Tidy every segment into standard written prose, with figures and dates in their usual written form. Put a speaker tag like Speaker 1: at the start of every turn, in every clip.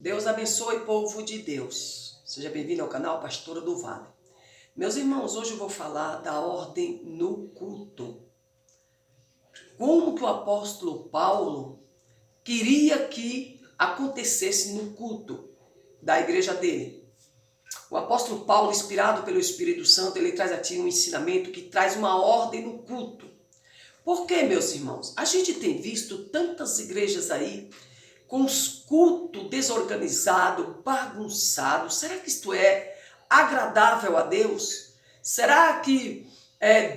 Speaker 1: Deus abençoe, povo de Deus. Seja bem-vindo ao canal Pastora do Vale. Meus irmãos, hoje eu vou falar da ordem no culto. Como que o apóstolo Paulo queria que acontecesse no culto da igreja dele. O apóstolo Paulo, inspirado pelo Espírito Santo, ele traz aqui um ensinamento que traz uma ordem no culto. Por quê, meus irmãos? A gente tem visto tantas igrejas aí com os cultos desorganizados, bagunçados. Será que isto é agradável a Deus? Será que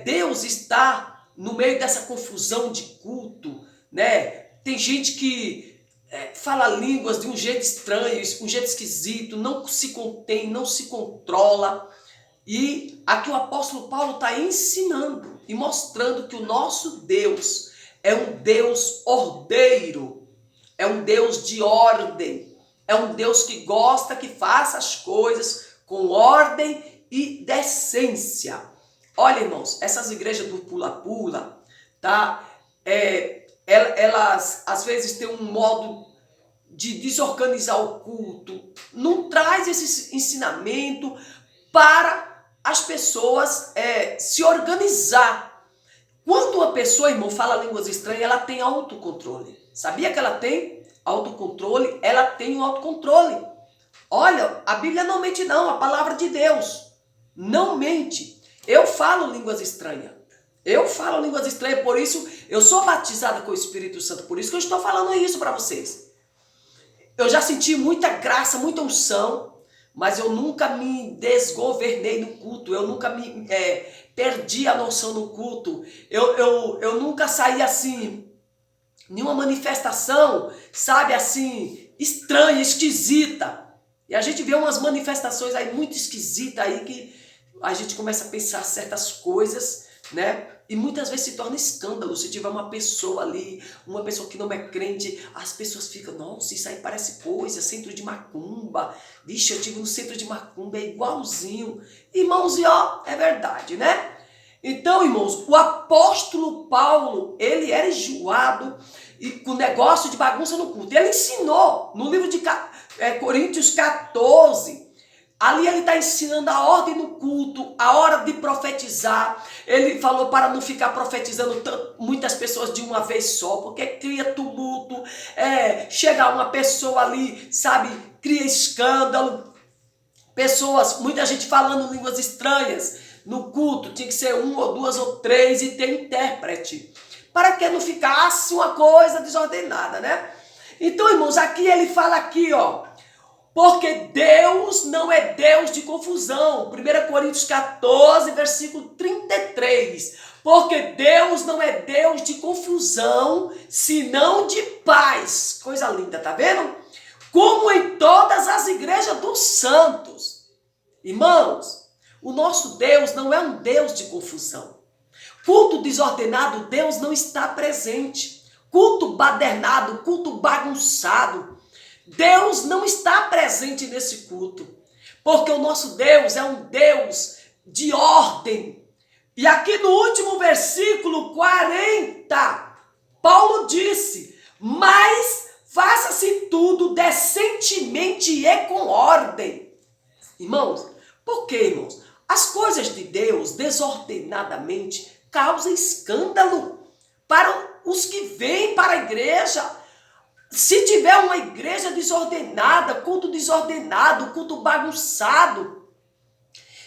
Speaker 1: Deus está no meio dessa confusão de culto, né? Tem gente que fala línguas de um jeito estranho, um jeito esquisito, não se contém, não se controla. E aqui o apóstolo Paulo está ensinando e mostrando que o nosso Deus é um Deus ordeiro, é um Deus de ordem, é um Deus que gosta que faça as coisas com ordem e decência. Olha, irmãos, essas igrejas do pula-pula, tá? Elas às vezes têm um modo de desorganizar o culto, não traz esse ensinamento para as pessoas se organizar. Quando uma pessoa, irmão, fala línguas estranhas, ela tem autocontrole. Sabia que ela tem autocontrole? Ela tem um autocontrole. Olha, a Bíblia não mente não, a palavra de Deus não mente. Eu falo línguas estranhas. Por isso eu sou batizada com o Espírito Santo, por isso que eu estou falando isso para vocês. Eu já senti muita graça, muita unção, mas eu nunca me desgovernei no culto, eu nunca me perdi a noção no culto, eu nunca saí assim, nenhuma manifestação, sabe, assim, estranha, esquisita. E a gente vê umas manifestações aí muito esquisitas aí que a gente começa a pensar certas coisas, né? E muitas vezes se torna escândalo. Se tiver uma pessoa ali, uma pessoa que não é crente, as pessoas ficam, nossa, isso aí parece coisa, centro de macumba. Vixe, eu estive no centro de macumba, é igualzinho. Irmãos, e ó, é verdade, né? Então, irmãos, o apóstolo Paulo, ele era enjoado e com negócio de bagunça no culto. Ele ensinou no livro de Coríntios 14, ali ele está ensinando a ordem no culto, a hora de profetizar. Ele falou para não ficar profetizando muitas pessoas de uma vez só, porque cria tumulto, chega uma pessoa ali, sabe, cria escândalo. Pessoas, muita gente falando línguas estranhas no culto, tinha que ser um ou duas ou três e ter intérprete, para que não ficasse uma coisa desordenada, né? Então, irmãos, aqui ele fala aqui, ó, porque Deus não é Deus de confusão. 1 Coríntios 14, versículo 33. Porque Deus não é Deus de confusão, senão de paz. Coisa linda, tá vendo? Como em todas as igrejas dos santos. Irmãos, o nosso Deus não é um Deus de confusão. Culto desordenado, Deus não está presente. Culto badernado, culto bagunçado, Deus não está presente nesse culto, porque o nosso Deus é um Deus de ordem. E aqui no último versículo 40, Paulo disse, mas faça-se tudo decentemente e com ordem. Irmãos, por quê, irmãos? As coisas de Deus desordenadamente causam escândalo para os que vêm para a igreja. Se tiver uma igreja desordenada, culto desordenado, culto bagunçado,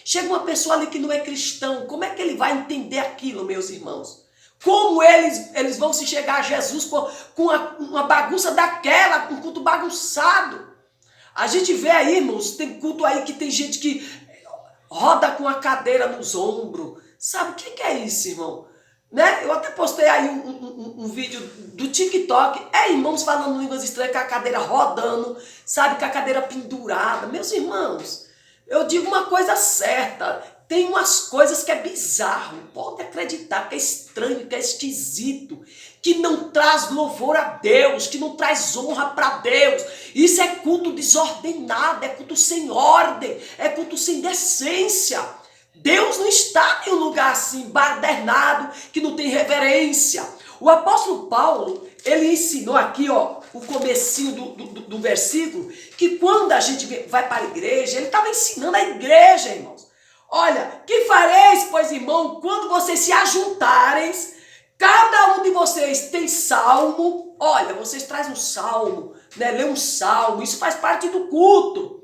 Speaker 1: chega uma pessoa ali que não é cristão, como é que ele vai entender aquilo, meus irmãos? Como eles vão se chegar a Jesus com uma bagunça daquela, um culto bagunçado? A gente vê aí, irmãos, tem culto aí que tem gente que roda com a cadeira nos ombros. Sabe o que é isso, irmão? Né? Eu até postei aí um vídeo do TikTok, irmãos falando línguas estranhas, com a cadeira rodando, sabe, com a cadeira pendurada. Meus irmãos, eu digo uma coisa certa, tem umas coisas que é bizarro, pode acreditar que é estranho, que é esquisito, que não traz louvor a Deus, que não traz honra para Deus. Isso é culto desordenado, é culto sem ordem, é culto sem decência. Deus não está em um lugar assim, badernado, que não tem reverência. O apóstolo Paulo, ele ensinou aqui, ó, o comecinho do versículo, que quando a gente vai para a igreja, ele estava ensinando a igreja, irmãos. Olha, que fareis, pois, irmão, quando vocês se ajuntarem, cada um de vocês tem salmo. Olha, vocês trazem um salmo, né? Lê um salmo, isso faz parte do culto.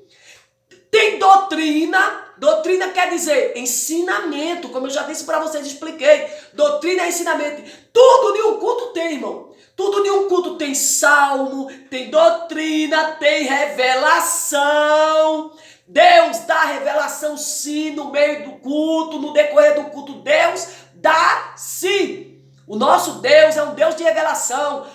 Speaker 1: Tem doutrina. Doutrina quer dizer ensinamento, como eu já disse para vocês, expliquei. Doutrina é ensinamento. Tudo de um culto tem, irmão. Tudo de um culto tem salmo, tem doutrina, tem revelação. Deus dá revelação sim no meio do culto, no decorrer do culto. Deus dá sim. O nosso Deus é um Deus de revelação.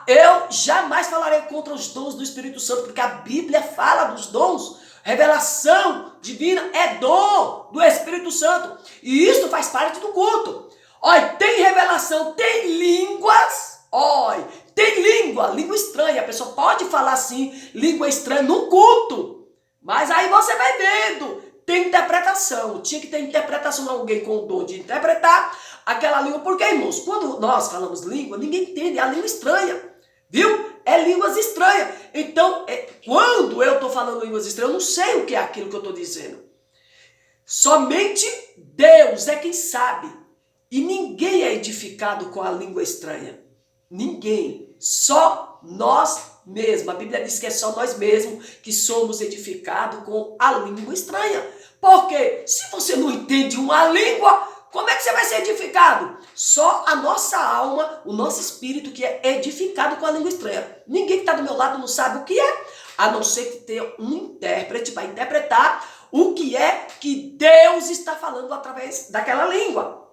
Speaker 1: Eu jamais falarei contra os dons do Espírito Santo, porque a Bíblia fala dos dons. Revelação divina é dom do Espírito Santo. E isso faz parte do culto. Olha, tem revelação, tem línguas. Olha, tem língua estranha. A pessoa pode falar assim, língua estranha no culto. Mas aí você vai vendo. Tem interpretação. Tinha que ter interpretação. Alguém com o dom de interpretar aquela língua. Porque, irmãos, quando nós falamos língua, ninguém entende. É a língua estranha. Viu? É línguas estranhas. Então, quando eu estou falando línguas estranhas, eu não sei o que é aquilo que eu estou dizendo. Somente Deus é quem sabe. E ninguém é edificado com a língua estranha. Ninguém. Só nós mesmos. A Bíblia diz que é só nós mesmos que somos edificados com a língua estranha. Porque se você não entende uma língua, como é que você vai ser edificado? Só a nossa alma, o nosso espírito que é edificado com a língua estranha. Ninguém que está do meu lado não sabe o que é, a não ser que tenha um intérprete para interpretar o que é que Deus está falando através daquela língua.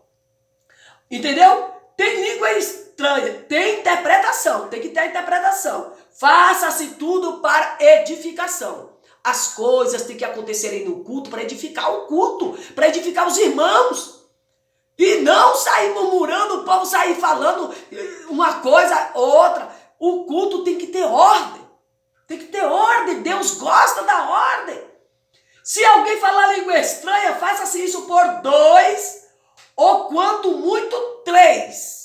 Speaker 1: Entendeu? Tem língua estranha, tem interpretação, tem que ter interpretação. Faça-se tudo para edificação. As coisas têm que acontecerem no culto para edificar o culto, para edificar os irmãos. E não sair murmurando, o povo sair falando uma coisa, outra. O culto tem que ter ordem. Tem que ter ordem. Deus gosta da ordem. Se alguém falar língua estranha, faça-se isso por 2, ou quanto muito 3.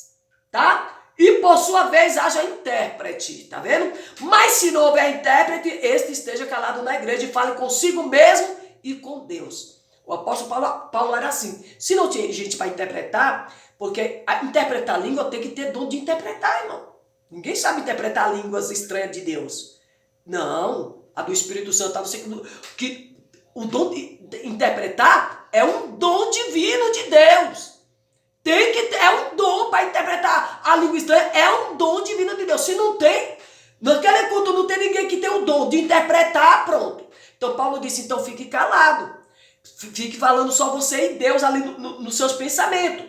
Speaker 1: Tá? E por sua vez haja intérprete. Tá vendo? Mas se não houver intérprete, este esteja calado na igreja e fale consigo mesmo e com Deus. O apóstolo Paulo era assim. Se não tinha gente para interpretar, porque interpretar a língua tem que ter dom de interpretar, irmão. Ninguém sabe interpretar línguas estranhas de Deus. Não. A do Espírito Santo está no segundo. Que o dom de interpretar é um dom divino de Deus. Tem que ter, é um dom para interpretar a língua estranha. É um dom divino de Deus. Se não tem, naquele culto não tem ninguém que tem o dom de interpretar, pronto. Então Paulo disse, então fique calado. Fique falando só você e Deus ali nos seus pensamentos.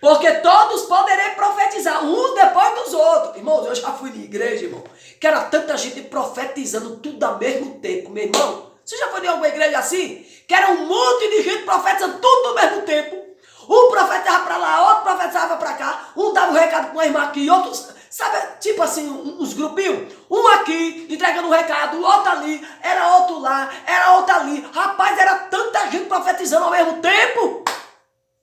Speaker 1: Porque todos poderão profetizar, uns depois dos outros. Irmãos, eu já fui na igreja, irmão, que era tanta gente profetizando tudo ao mesmo tempo, meu irmão. Você já foi em alguma igreja assim? Que era um monte de gente profetizando tudo ao mesmo tempo. Um profetizava para lá, outro profetizava para cá. Um dava um recado para uma irmã aqui, outro... Sabe, tipo assim, uns grupinhos? Um aqui, entregando um recado, outro ali, era outro lá, era outro ali. Rapaz, era tanta gente profetizando ao mesmo tempo.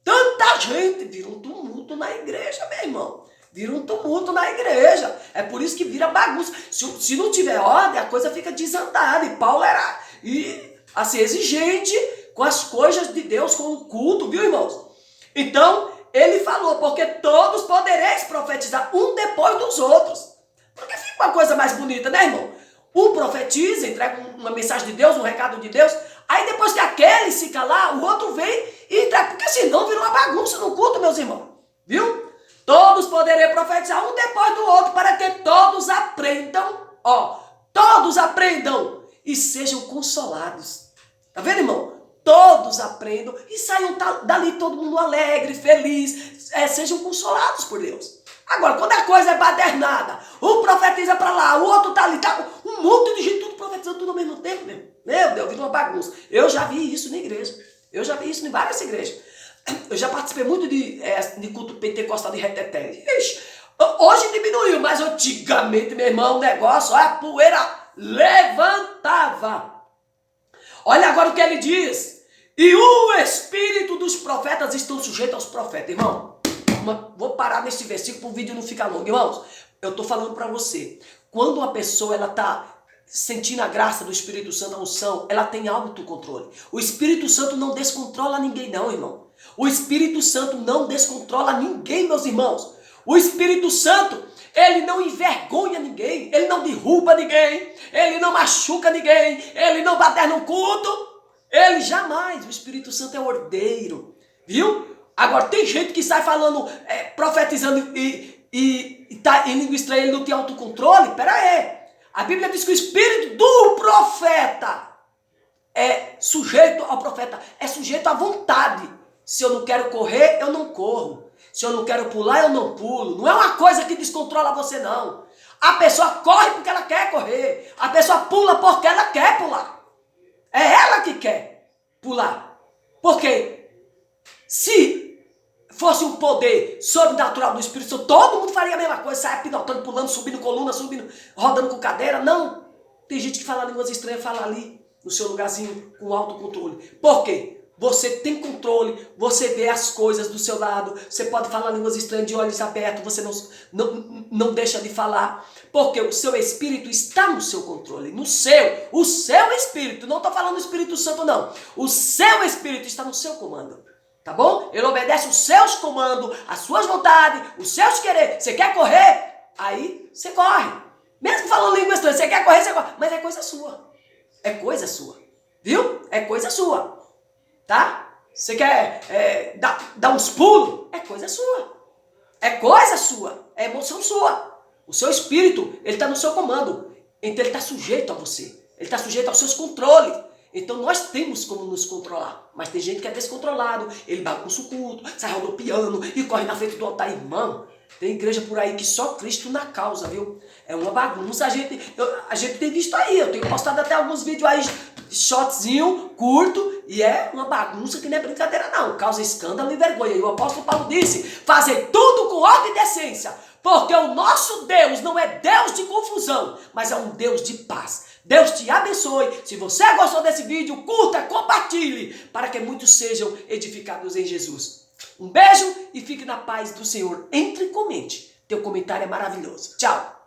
Speaker 1: Tanta gente. Vira um tumulto na igreja, meu irmão. Vira um tumulto na igreja. É por isso que vira bagunça. Se não tiver ordem, a coisa fica desandada. E Paulo era assim, exigente com as coisas de Deus, com o culto, viu, irmãos? Então, ele falou, porque todos podereis profetizar um depois dos outros. Porque fica uma coisa mais bonita, né, irmão? Um profetiza, entrega uma mensagem de Deus, um recado de Deus. Aí depois que aquele se calar, o outro vem e entrega. Porque senão vira uma bagunça no culto, meus irmãos. Viu? Todos poderei profetizar um depois do outro, para que todos aprendam. Ó, todos aprendam e sejam consolados. Tá vendo, irmão? Todos aprendam e saiam dali todo mundo alegre, feliz, sejam consolados por Deus. Agora, quando a coisa é badernada, um profetiza para lá, o outro tá ali, tá um monte de gente tudo profetizando tudo ao mesmo tempo, meu Deus, vira uma bagunça. Eu já vi isso na igreja, eu já vi isso em várias igrejas. Eu já participei muito de culto pentecostal de reteté. Hoje diminuiu, mas antigamente, meu irmão, o negócio, a poeira levantava. Olha agora o que ele diz. E o espírito dos profetas estão sujeitos aos profetas, irmão. Vou parar nesse versículo para o vídeo não ficar longo, irmãos. Eu estou falando para você. Quando uma pessoa ela está sentindo a graça do Espírito Santo, a unção, ela tem autocontrole. O Espírito Santo não descontrola ninguém não, irmão. O Espírito Santo não descontrola ninguém, meus irmãos. O Espírito Santo, ele não envergonha ninguém, ele não derruba ninguém, ele não machuca ninguém, ele não bater no culto. Ele jamais, o Espírito Santo é ordeiro, viu? Agora, tem gente que sai falando, profetizando e tá em língua estranha, ele não tem autocontrole. Pera aí. A Bíblia diz que o espírito do profeta é sujeito ao profeta, é sujeito à vontade. Se eu não quero correr, eu não corro. Se eu não quero pular, eu não pulo. Não é uma coisa que descontrola você, não. A pessoa corre porque ela quer correr. A pessoa pula porque ela quer pular. É ela que quer pular. Porque se fosse um poder sobrenatural do Espírito Santo, todo mundo faria a mesma coisa, saia pilotando, pulando, subindo coluna, subindo, rodando com cadeira. Não. Tem gente que fala línguas estranhas, fala ali, no seu lugarzinho, com autocontrole. Por quê? Você tem controle, você vê as coisas do seu lado, você pode falar línguas estranhas de olhos abertos, você não deixa de falar, porque o seu espírito está no seu controle, o seu espírito, não estou falando do Espírito Santo não, o seu espírito está no seu comando. Tá bom? Ele obedece os seus comandos, as suas vontades, os seus querer. Você quer correr? Aí você corre. Mesmo falando língua estranha, você quer correr, você corre. Mas é coisa sua. É coisa sua. Viu? É coisa sua. Tá? Você quer dar uns pulos? É coisa sua. É coisa sua. É emoção sua. O seu espírito, ele está no seu comando. Então ele está sujeito a você. Ele está sujeito aos seus controles. Então nós temos como nos controlar. Mas tem gente que é descontrolado. Ele bagunça o culto, sai rodopiando e corre na frente do altar. Irmão, tem igreja por aí que só Cristo na causa, viu? É uma bagunça. A gente tem visto aí. Eu tenho postado até alguns vídeos aí, shotzinho, curto. E é uma bagunça que não é brincadeira não. Causa escândalo e vergonha. E o apóstolo Paulo disse, fazer tudo com ordem e decência. Porque o nosso Deus não é Deus de confusão, mas é um Deus de paz. Deus te abençoe. Se você gostou desse vídeo, curta, compartilhe, para que muitos sejam edificados em Jesus. Um beijo e fique na paz do Senhor. Entre e comente. Teu comentário é maravilhoso. Tchau.